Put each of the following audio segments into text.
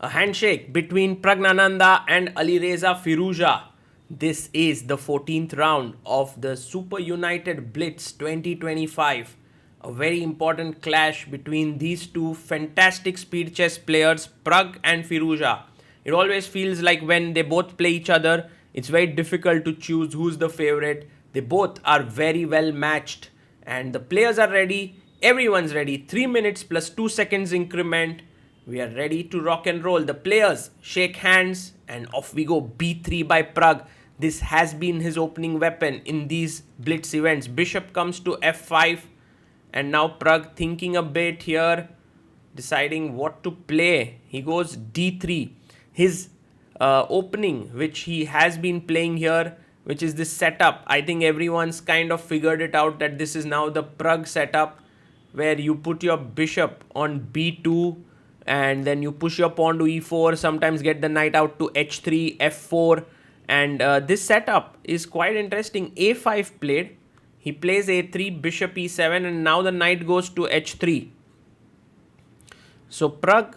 A handshake between Praggnanandhaa and Alireza Firouzja. This is the 14th round of the Super United Blitz 2025. A very important clash between these two fantastic speed chess players, Pragg and Firouzja. It always feels like when they both play each other, it's very difficult to choose who's the favorite. They both are very well matched, and the players are ready. Everyone's ready. 3 minutes plus 2 seconds increment. We are ready to rock and roll. The players shake hands and off we go. B3 by Pragg. This has been his opening weapon in these blitz events. Bishop comes to f5, and now Pragg thinking a bit here, deciding what to play. He goes d3. His opening, which he has been playing here, which is this setup. I think everyone's kind of figured it out that this is now the Pragg setup, where you put your bishop on b2 and then you push your pawn to e4, sometimes get the knight out to h3, f4, and this setup is quite interesting. a5 played, he plays a3, bishop e7, and now the knight goes to h3. So Pragg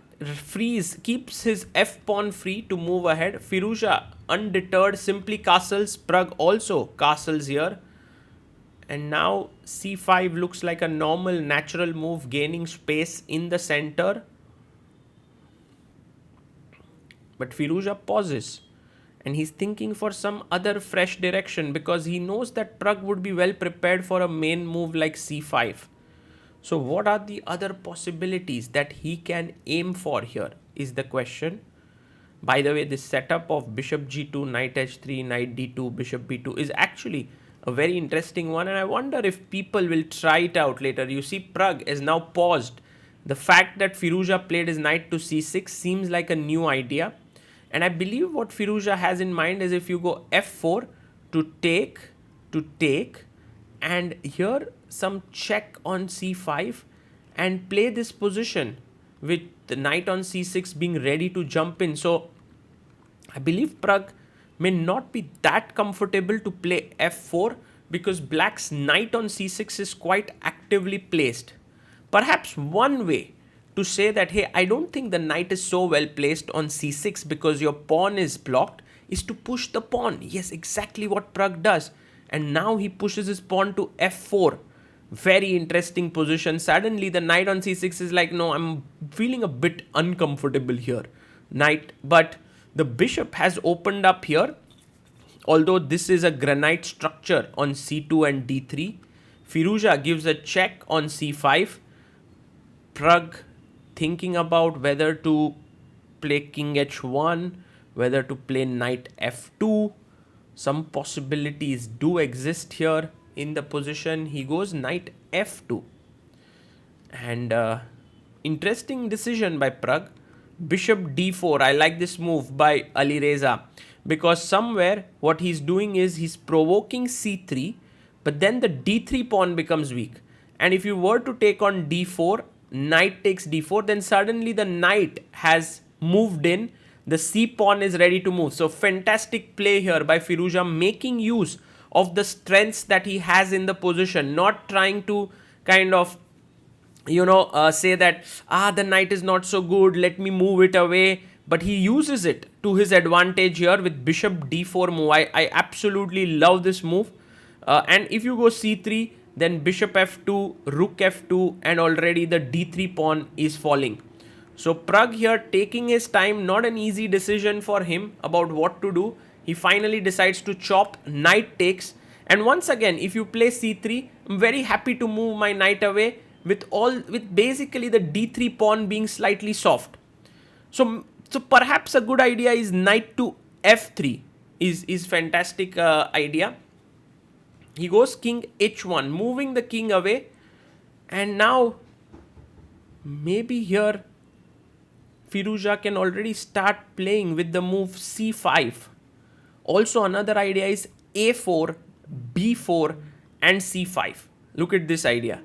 keeps his f pawn free to move ahead. Firouzja, undeterred, simply castles. Pragg also castles here. And now c5 looks like a normal, natural move, gaining space in the center. But Firouzja pauses, and he's thinking for some other fresh direction because he knows that Pragg would be well prepared for a main move like c5. So what are the other possibilities that he can aim for here is the question. By the way, this setup of bishop g2, knight h3, knight d2, bishop b2 is actually a very interesting one, and I wonder if people will try it out later. You see, Pragg is now paused. The fact that Firouzja played his knight to c6 seems like a new idea, and I believe what Firouzja has in mind is if you go f4 to take, and here some check on c5 and play this position with the knight on c6 being ready to jump in. So I believe Pragg may not be that comfortable to play f4 because black's knight on c6 is quite actively placed. Perhaps one way to say that, hey, I don't think the knight is so well placed on c6 because your pawn is blocked, is to push the pawn. Yes, exactly what Pragg does. And now he pushes his pawn to f4. Very interesting position. Suddenly the knight on c6 is like, no, I'm feeling a bit uncomfortable here. Knight, but the bishop has opened up here. Although this is a granite structure on c2 and d3. Firouzja gives a check on c5. Pragg thinking about whether to play king h1, whether to play knight f2. Some possibilities do exist here in the position. He goes knight f2. And interesting decision by Pragg. Bishop d4. I like this move by Alireza because somewhere what he's doing is he's provoking c3, but then the d3 pawn becomes weak. And if you were to take on d4, knight takes d4, then suddenly the knight has moved in. The c pawn is ready to move. So fantastic play here by Firouzja, making use of the strengths that he has in the position, not trying to kind of say that the knight is not so good, let me move it away, but he uses it to his advantage here with bishop d4 move. I absolutely love this move. And if you go c3, then bishop f2, rook f2, and already the d3 pawn is falling. So Pragg here taking his time, not an easy decision for him about what to do. He finally decides to chop, knight takes, and once again if you play c3, I'm very happy to move my knight away with basically the d3 pawn being slightly soft. So perhaps a good idea is knight to f3 is fantastic idea. He goes king h1, moving the king away, and now maybe here Firouzja can already start playing with the move c5. Also another idea is a4, b4 and c5. Look at this idea.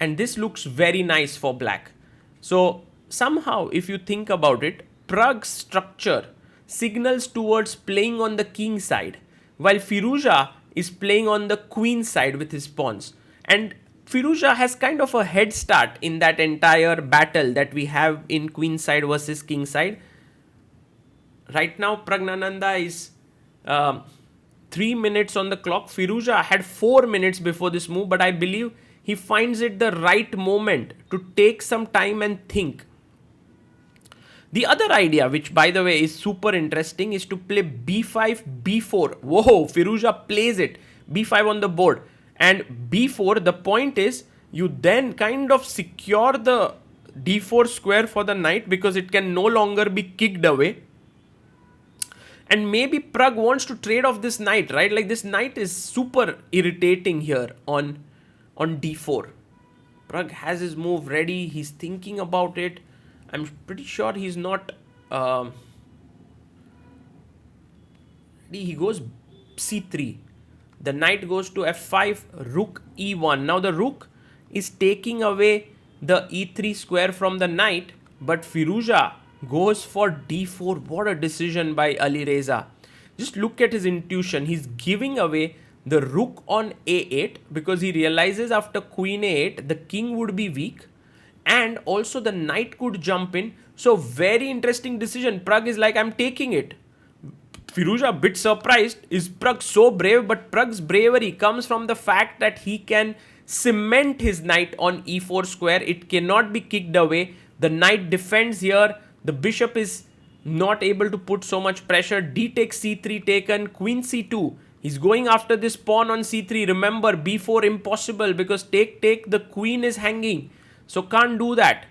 And this looks very nice for black. So somehow if you think about it, Pragg's structure signals towards playing on the king side, while Firouzja is playing on the queen side with his pawns. And Firouzja has kind of a head start in that entire battle that we have in queen side versus king side, Right now, Praggnanandhaa is 3 minutes on the clock. Firouzja had 4 minutes before this move, but I believe he finds it the right moment to take some time and think. The other idea, which by the way is super interesting, is to play b5, b4. Whoa, Firouzja plays it. b5 on the board. And b4, the point is, you then kind of secure the d4 square for the knight because it can no longer be kicked away. And maybe Pragg wants to trade off this knight, right? Like this knight is super irritating here on d4. Pragg has his move ready. He's thinking about it. I'm pretty sure he's not... he goes c3. The knight goes to f5, rook e1. Now the rook is taking away the e3 square from the knight, but Firouzja goes for d4. What a decision by Alireza. Just look at his intuition. He's giving away the rook on a8 because he realizes after queen a8 the king would be weak and also the knight could jump in. So very interesting decision. Pragg is like, I'm taking it. Firouzja a bit surprised. Is Pragg so brave? But Pragg's bravery comes from the fact that he can cement his knight on e4 square. It cannot be kicked away. The knight defends here. The bishop is not able to put so much pressure. D takes c3 taken. Queen c2. He's going after this pawn on c3. Remember, b4 impossible because take, the queen is hanging. So can't do that.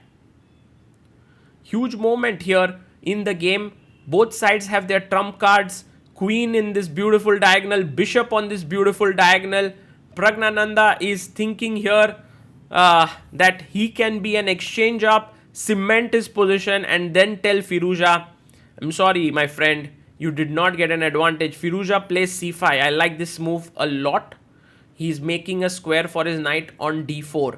Huge moment here in the game. Both sides have their trump cards. Queen in this beautiful diagonal. Bishop on this beautiful diagonal. Praggnanandhaa is thinking here that he can be an exchange up, cement his position and then tell Firouzja, I'm sorry my friend, you did not get an advantage. Firouzja plays c5. I like this move a lot. He's making a square for his knight on d4.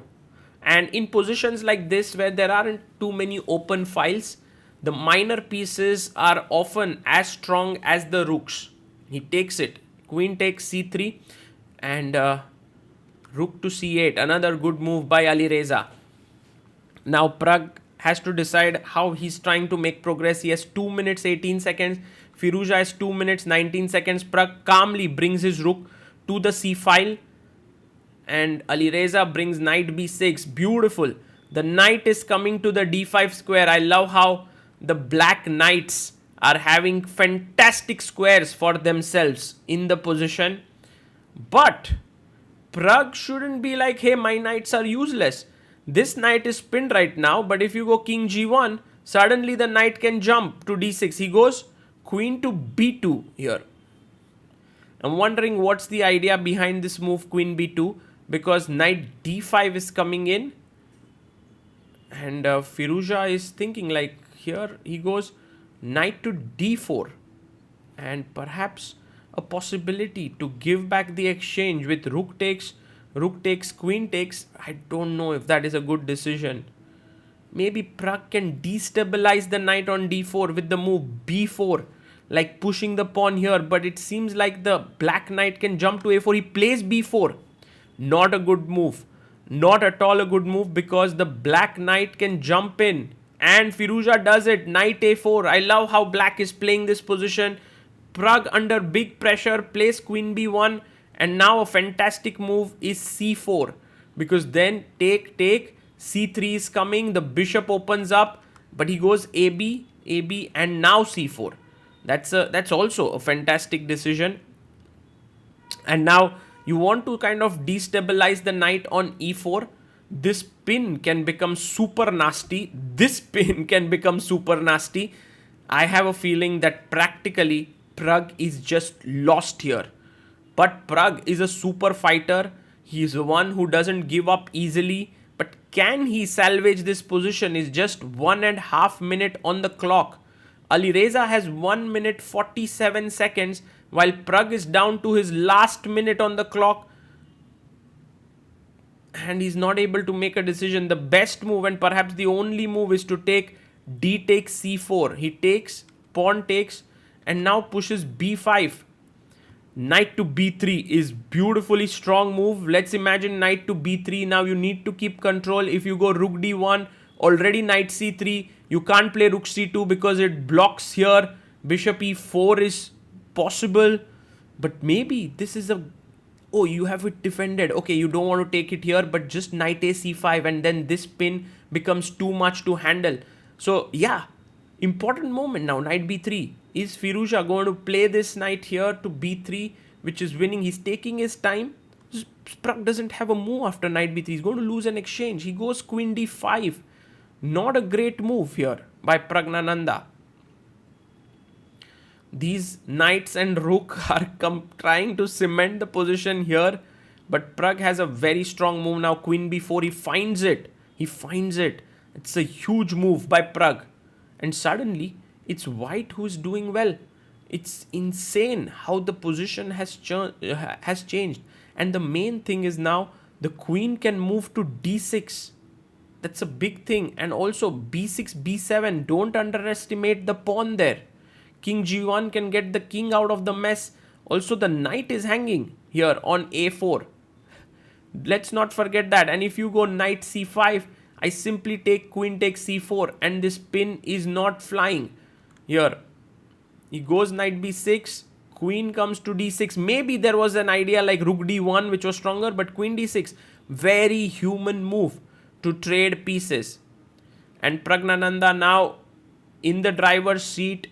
And in positions like this where there aren't too many open files, the minor pieces are often as strong as the rooks. He takes it. Queen takes c3 and rook to c8. Another good move by Alireza. Now Pragg has to decide how he's trying to make progress. He has 2 minutes 18 seconds. Firouzja has 2 minutes 19 seconds. Pragg calmly brings his rook to the c file. And Alireza brings knight b6. Beautiful. The knight is coming to the d5 square. I love how the black knights are having fantastic squares for themselves in the position. But Pragg shouldn't be like, hey, my knights are useless. This knight is pinned right now, but if you go king g1, suddenly the knight can jump to d6. He goes queen to b2 here. I'm wondering what's the idea behind this move, queen b2, because knight d5 is coming in. And Firouzja is thinking like, here he goes knight to d4. And perhaps a possibility to give back the exchange with rook takes, queen takes. I don't know if that is a good decision. Maybe Pragg can destabilize the knight on d4 with the move b4, like pushing the pawn here. But it seems like the black knight can jump to a4. He plays b4. Not a good move. Not at all a good move because the black knight can jump in. And Firouzja does it. Knight a4. I love how black is playing this position. Pragg under big pressure plays queen b1. And now a fantastic move is c4. Because then take. c3 is coming. The bishop opens up. But he goes ab, and now c4. That's also a fantastic decision. And now you want to kind of destabilize the knight on e4. This pin can become super nasty. I have a feeling that practically Pragg is just lost here. But Pragg is a super fighter. He is the one who doesn't give up easily. But can he salvage this position? Is just 1.5 minutes on the clock. Alireza has 1 minute 47 seconds while Pragg is down to his last minute on the clock. And he's not able to make a decision. The best move and perhaps the only move is to take d takes c4. He takes, pawn takes, and now pushes b5. Knight to b3 is beautifully strong move. Let's imagine knight to b3. Now you need to keep control. If you go rook d1, already knight c3. You can't play rook c2 because it blocks here. Bishop e4 is possible, but maybe this is a... Oh, you have it defended. Okay, you don't want to take it here, but just knight a c5, and then this pin becomes too much to handle. So yeah, important moment now, knight b3. Is Firouzja going to play this knight here to b3, which is winning? He's taking his time. Pragg doesn't have a move after knight b3. He's going to lose an exchange. He goes queen d5. Not a great move here by Praggnanandhaa. These knights and rook are trying to cement the position here, but Pragg has a very strong move now. Queen b4, he finds it. He finds it. It's a huge move by Pragg. And suddenly, it's white who's doing well. It's insane how the position has changed. And the main thing is now, the queen can move to d6. That's a big thing. And also b6, b7. Don't underestimate the pawn there. King g1 can get the king out of the mess. Also, the knight is hanging here on a4. Let's not forget that. And if you go knight c5, I simply take queen takes c4, and this pin is not flying here. He goes knight b6, queen comes to d6. Maybe there was an idea like rook d1 which was stronger, but queen d6, very human move to trade pieces. And Praggnanandhaa now in the driver's seat.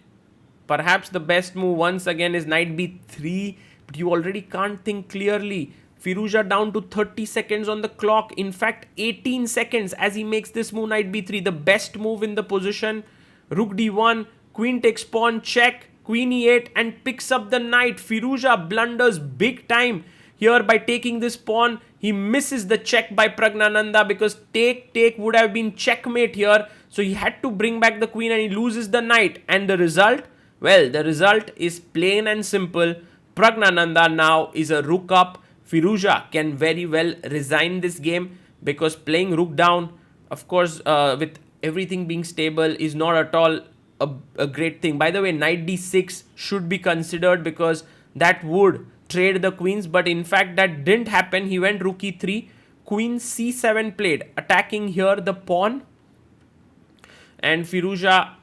Perhaps the best move once again is knight b3, but you already can't think clearly. Firouzja down to 30 seconds on the clock. In fact, 18 seconds as he makes this move, knight b3. The best move in the position. Rook d1, queen takes pawn, check, queen e8, and picks up the knight. Firouzja blunders big time here by taking this pawn. He misses the check by Praggnanandhaa because take would have been checkmate here. So he had to bring back the queen and he loses the knight. And the result? Well, the result is plain and simple. Praggnanandhaa now is a rook up. Firouzja can very well resign this game because playing rook down, of course, with everything being stable, is not at all a great thing. By the way, knight d6 should be considered because that would trade the queens, but in fact that didn't happen. He went rook e3, queen c7 played, attacking here the pawn, and Firouzja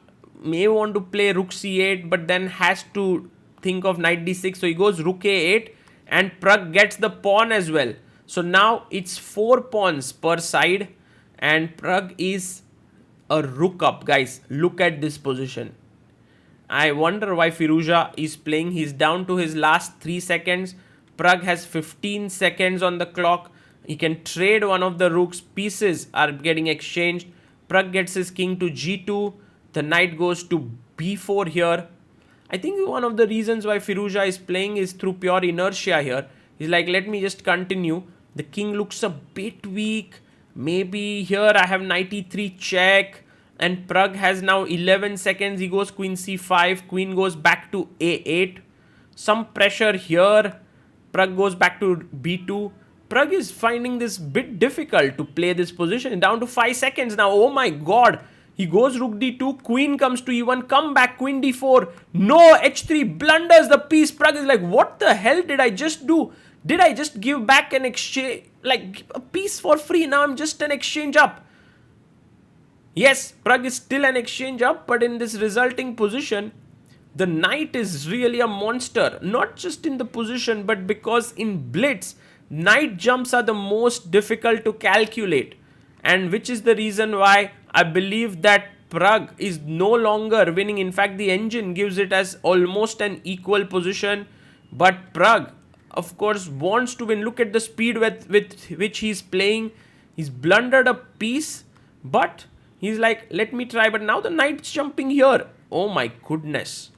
may want to play rook c8, but then has to think of knight d6. So he goes rook a8, and Pragg gets the pawn as well. So now it's 4 pawns per side, and Pragg is a rook up. Guys, look at this position. I wonder why Firouzja is playing. He's down to his last 3 seconds. Pragg has 15 seconds on the clock. He can trade one of the rooks. Pieces are getting exchanged. Pragg gets his king to g2. The knight goes to b4 here. I think one of the reasons why Firouzja is playing is through pure inertia here. He's like, let me just continue. The king looks a bit weak. Maybe here I have knight e3 check. And Pragg has now 11 seconds. He goes queen c5. Queen goes back to a8. Some pressure here. Pragg goes back to b2. Pragg is finding this bit difficult to play this position. Down to 5 seconds now. Oh my god. He goes rook d2, queen comes to e1, come back, queen d4, no, h3, blunders the piece. Pragg is like, what the hell did I just do? Did I just give back an exchange, like a piece for free? Now I'm just an exchange up. Yes, Pragg is still an exchange up, but in this resulting position, the knight is really a monster. Not just in the position, but because in blitz, knight jumps are the most difficult to calculate. And which is the reason why I believe that Pragg is no longer winning. In fact, the engine gives it as almost an equal position. But Pragg, of course, wants to win. Look at the speed with which he's playing. He's blundered a piece, but he's like, let me try. But now the knight's jumping here. Oh my goodness.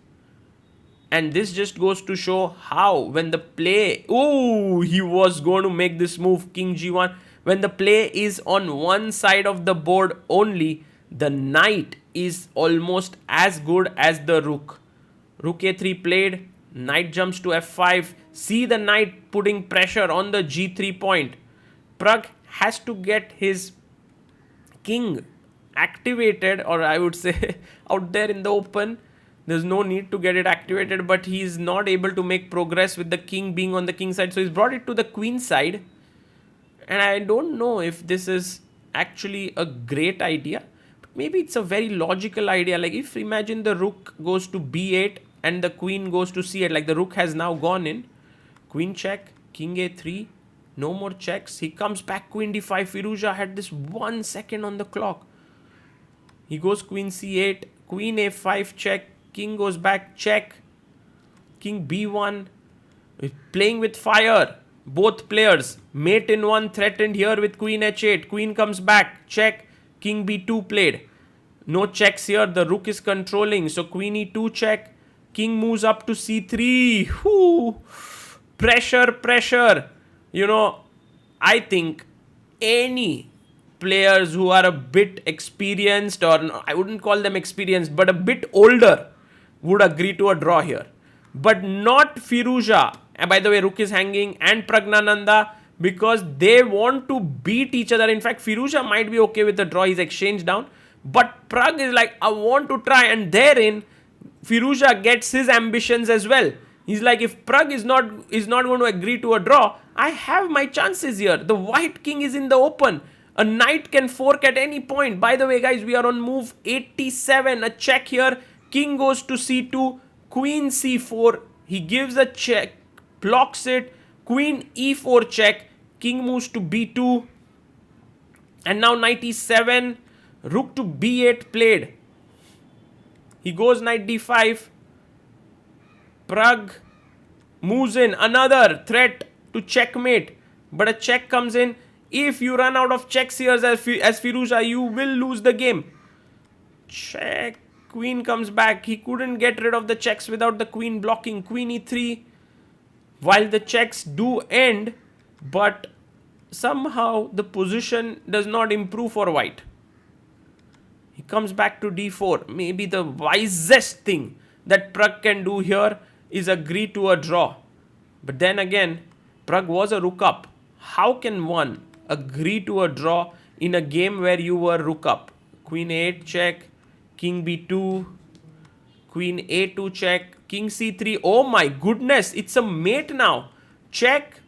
And this just goes to show how when the play... Oh, he was going to make this move, king g1. When the play is on one side of the board only, the knight is almost as good as the rook. Rook a3 played, knight jumps to f5. See the knight putting pressure on the g3 point. Pragg has to get his king activated, or I would say out there in the open. There's no need to get it activated, but he's not able to make progress with the king being on the king side. So he's brought it to the queen side. And I don't know if this is actually a great idea. maybe it's a very logical idea. Like if imagine the rook goes to b8 and the queen goes to c8, like the rook has now gone in, queen check, king a3, no more checks. He comes back, queen d5. Firouzja had this 1 second on the clock. He goes queen c8, queen a5 check, king goes back, check, king b1. Playing with fire, both players. Mate in one threatened here with queen h8. Queen comes back, check, king b2 played. No checks here, the rook is controlling. So queen e2 check, king moves up to c3. Whoo. Pressure, pressure. You know, I think any players who are a bit experienced, or no, I wouldn't call them experienced, but a bit older, would agree to a draw here. But not Firouzja. And by the way, rook is hanging, and Praggnanandhaa, because they want to beat each other. In fact, Firouzja might be okay with the draw. He's exchanged down. But Pragg is like, I want to try. And therein, Firouzja gets his ambitions as well. He's like, if Pragg is not going to agree to a draw, I have my chances here. The white king is in the open. A knight can fork at any point. By the way, guys, we are on move 87. A check here. King goes to c2. Queen c4. He gives a check. Blocks it. Queen e4 check. King moves to b2. And now knight e7. Rook to b8 played. He goes knight d5. Pragg moves in. Another threat to checkmate. But a check comes in. If you run out of checks here as Firouzja, you will lose the game. Check. Queen comes back. He couldn't get rid of the checks without the queen blocking. Queen e3. While the checks do end, but somehow the position does not improve for white. He comes back to d4. Maybe the wisest thing that Pragg can do here is agree to a draw. But then again, Pragg was a rook up. How can one agree to a draw in a game where you were rook up? Queen a8 check, king b2, queen a2 check, king c3. Oh my goodness, it's a mate now. Check.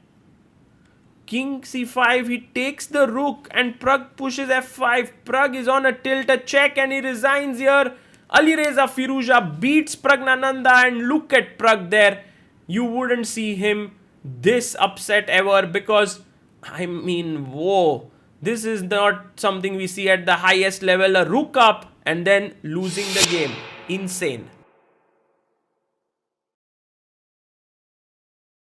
King c5, he takes the rook and Pragg pushes f5. Pragg is on a tilt, a check, and he resigns here. Alireza Firouzja beats Praggnanandhaa, and look at Pragg there. You wouldn't see him this upset ever, because, I mean, whoa. This is not something we see at the highest level. A rook up and then losing the game. Insane.